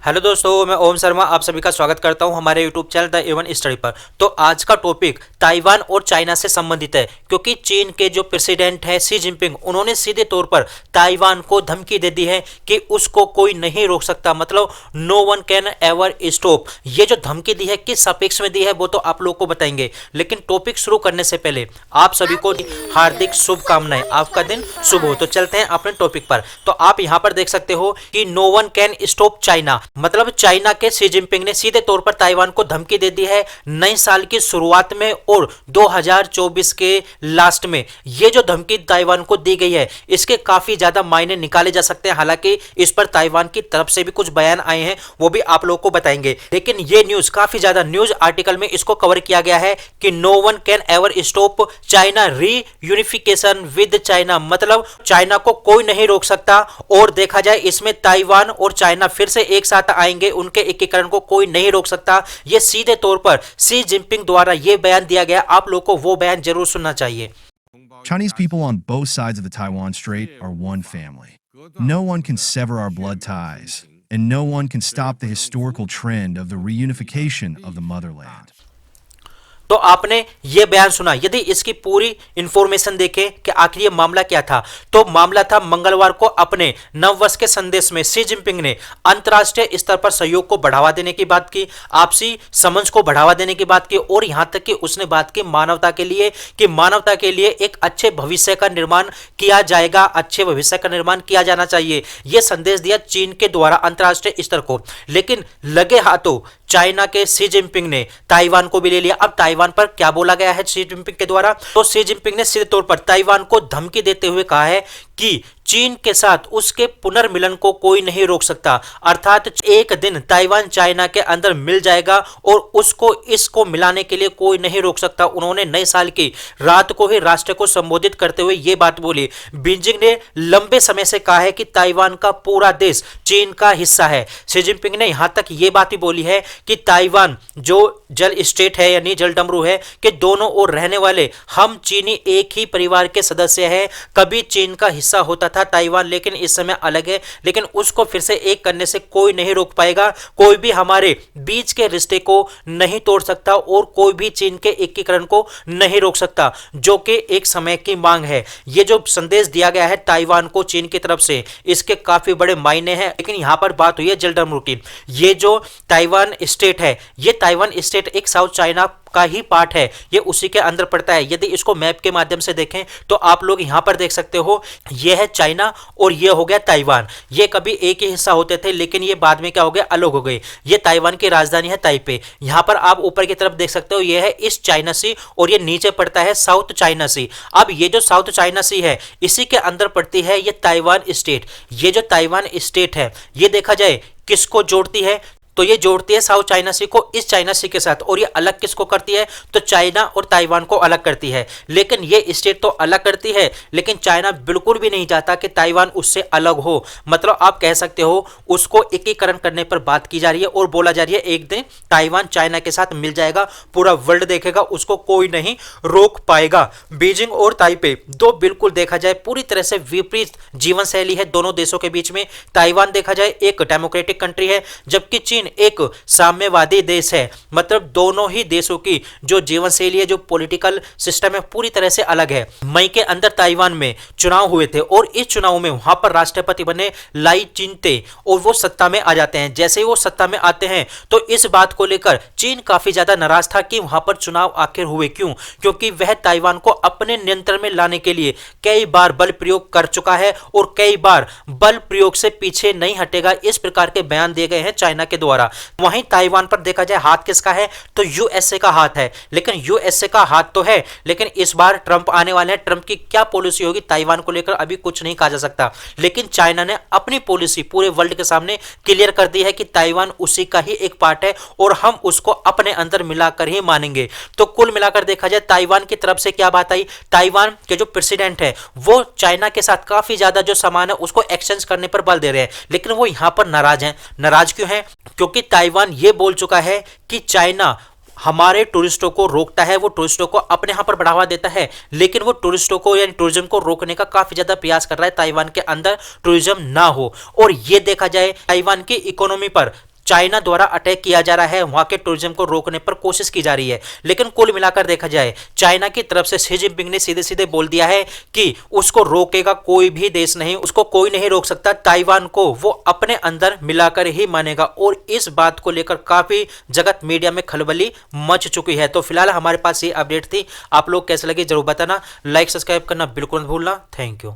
Hello दोस्तों, मैं ओम शर्मा आप सभी का स्वागत करता हूं हमारे YouTube channel The Avon Study पर। तो आज का टॉपिक ताइवान और चाइना से संबंधित है, क्योंकि चीन के जो प्रेसिडेंट है शी जिनपिंग, उन्होंने सीधे तौर पर ताइवान को धमकी दे दी है कि उसको कोई नहीं रोक सकता, मतलब no one can ever stop. ये जो धमकी दी है किस अपेक्ष में दी है वो तो आप लोग को बताएंगे, लेकिन टॉपिक शुरू करने से पहले आप सभी को हार्दिक शुभकामनाएं, आपका दिन शुभ हो। तो चलते हैं अपने टॉपिक पर। तो आप यहाँ पर देख सकते हो कि no one can stop China, मतलब चाइना के शी जिनपिंग ने सीधे तौर पर ताइवान को धमकी दे दी है नए साल की शुरुआत में और 2024 के लास्ट में। ये जो धमकी ताइवान को दी गई है इसके काफी ज्यादा मायने निकाले जा सकते हैं। हालांकि इस पर ताइवान की तरफ से भी कुछ बयान आए हैं, वो भी आप लोगों को बताएंगे। लेकिन ये न्यूज काफी ज्यादा न्यूज आर्टिकल में इसको कवर किया गया है कि no one can ever stop China reunification with China, मतलब चाइना को कोई नहीं रोक सकता। और देखा जाए इसमें ताइवान और चाइना फिर से एक साथ आएंगे, उनके एकीकरण को कोई नहीं रोक सकता। यह सीधे तौर पर शी जिनपिंग द्वारा यह बयान दिया गया। आप लोग को वो बयान जरूर सुनना चाहिए। Chinese people on both sides of the Taiwan Strait are one family. No one can sever our blood ties, and no one can stop the historical trend of the reunification of the motherland. तो आपने यह बयान सुना। यदि इसकी पूरी information देखें कि आखिर ये मामला क्या था, तो मामला था मंगलवार को अपने नववर्ष के संदेश में शी जिनपिंग ने अंतर्राष्ट्रीय स्तर पर सहयोग को बढ़ावा देने की बात की, आपसी समझ को बढ़ावा देने की बात की, और यहां तक कि उसने बात की मानवता के लिए, कि मानवता के लिए एक अच्छे भविष्य का निर्माण किया जाएगा, अच्छे भविष्य का निर्माण किया जाना चाहिए। यह संदेश दिया चीन के द्वारा अंतर्राष्ट्रीय स्तर को। लेकिन लगे हाथों चाइना के शी जिनपिंग ने ताइवान को भी ले लिया। अब ताइवान पर क्या बोला गया है शी जिनपिंग के द्वारा, तो शी जिनपिंग ने सीधे तौर पर ताइवान को धमकी देते हुए कहा है कि चीन के साथ उसके पुनर्मिलन को कोई नहीं रोक सकता। अर्थात एक दिन ताइवान चाइना के अंदर मिल जाएगा और उसको इसको मिलाने के लिए कोई नहीं रोक सकता। उन्होंने नए साल की रात को ही राष्ट्र को संबोधित करते हुए यह बात बोली। बीजिंग ने लंबे समय से कहा है कि ताइवान का पूरा देश चीन का हिस्सा है। शी जिनपिंग ने यहां तक यह बात भी बोली है कि ताइवान जो जल स्टेट है यानी जल डमरू है, कि दोनों ओर रहने वाले हम चीनी एक ही परिवार के सदस्य हैं। कभी चीन का हिस्सा होता था ताइवान, लेकिन इस समय अलग है, लेकिन उसको फिर से एक करने से कोई नहीं रोक पाएगा। कोई भी हमारे बीच के रिश्ते को नहीं तोड़ सकता और कोई भी चीन के एकीकरण को नहीं रोक सकता, जो कि एक समय की मांग है। यह जो संदेश दिया गया है ताइवान को चीन की तरफ से, इसके काफी बड़े मायने हैं। लेकिन यहां पर बात हुई है जल डमरू की। ये जो ताइवान स्टेट है, ये ताइवान स्टेट एक साउथ चाइना का ही पार्ट है, ये उसी के अंदर पड़ता है। यदि इसको मैप के माध्यम से देखें तो आप लोग यहां पर देख सकते हो, ये है चाइना और ये हो गया ताइवान। ये कभी एक ही हिस्सा होते थे, लेकिन ये बाद में क्या हो गया, अलग हो गए। ये ताइवान की राजधानी है ताइपे। यहां पर आप ऊपर की तरफ देख सकते हो, ये है ईस्ट चाइना सी और ये नीचे पड़ता है साउथ चाइना सी। अब ये जो साउथ चाइना सी है, इसी के अंदर पड़ती है ये ताइवान स्टेट। ये जो ताइवान स्टेट है, ये देखा जाए किसको जोड़ती है, तो ये जोड़ती है साउथ चाइना सी को इस चाइना सी के साथ। और ये अलग किसको करती है, तो चाइना और ताइवान को अलग करती है। लेकिन ये स्टेट तो अलग करती है, लेकिन चाइना बिल्कुल भी नहीं चाहता कि ताइवान उससे अलग हो। मतलब आप कह सकते हो उसको एकीकरण करने पर बात की जा रही है और बोला जा रही है एक दिन ताइवान चाइना के साथ मिल जाएगा, पूरा वर्ल्ड देखेगा, उसको कोई नहीं रोक पाएगा। बीजिंग और ताइपे दो बिल्कुल देखा जाए पूरी तरह से विपरीत जीवन शैली है दोनों देशों के बीच में। ताइवान देखा जाए एक डेमोक्रेटिक कंट्री है, जबकि चीन एक साम्यवादी देश है। मतलब दोनों ही देशों की जो जीवन शैली है, जो पॉलिटिकल सिस्टम है, पूरी तरह से अलग है। मई के अंदर ताइवान में चुनाव हुए थे और इस चुनाव में वहां पर राष्ट्रपति बने लाई चिंते और वो सत्ता में आ जाते हैं। जैसे ही वो सत्ता में आते हैं तो इस बात को लेकर चीन काफी ज्यादा नाराज था कि वहां पर चुनाव आखिर हुए क्यों, क्योंकि वह ताइवान को अपने नियंत्रण में लाने के लिए कई बार बल प्रयोग कर चुका है और कई बार बल प्रयोग से पीछे नहीं हटेगा। इस प्रकार के बयान दिए गए हैं चाइना के द्वारा। वहीं ताइवान पर देखा जाए हाथ किसका है, तो यूएसए का हाथ है। लेकिन यूएसए का हाथ तो है, लेकिन इस बार ट्रंप आने वाले हैं। ट्रंप की क्या पॉलिसी होगी ताइवान को लेकर अभी कुछ नहीं कहा जा सकता। लेकिन चाइना ने अपनी पॉलिसी पूरे वर्ल्ड के सामने क्लियर कर दी है कि ताइवान उसी का ही एक पार्ट है और हम उसको अपने अंदर मिलाकर ही मानेंगे। तो कुल मिलाकर देखा जाए ताइवान की तरफ से क्या बात आई, ताइवान के जो प्रेसिडेंट है वो चाइना के साथ काफी ज्यादा जो सामान है उसको एक्सचेंज करने पर बल दे रहे हैं। लेकिन वो यहां पर नाराज हैं। नाराज क्यों है, क्योंकि ताइवान ये बोल चुका है कि चाइना हमारे टूरिस्टों को रोकता है, वो टूरिस्टों को अपने यहाँ पर बढ़ावा देता है, लेकिन वो टूरिस्टों को यानी टूरिज्म को रोकने का काफी ज्यादा प्रयास कर रहा है ताइवान के अंदर टूरिज्म ना हो। और ये देखा जाए ताइवान की इकोनॉमी पर चाइना द्वारा अटैक किया जा रहा है, वहां के टूरिज्म को रोकने पर कोशिश की जा रही है। लेकिन कुल मिलाकर देखा जाए, चाइना की तरफ से शी जिनपिंग ने सीधे सीधे बोल दिया है कि उसको रोकेगा कोई भी देश नहीं, उसको कोई नहीं रोक सकता। ताइवान को वो अपने अंदर मिलाकर ही मानेगा। और इस बात को लेकर काफी जगत मीडिया में खलबली मच चुकी है। तो फिलहाल हमारे पास ये अपडेट थी। आप लोग कैसे लगे जरूर बताना। लाइक सब्सक्राइब करना बिल्कुल मत भूलना। Thank you.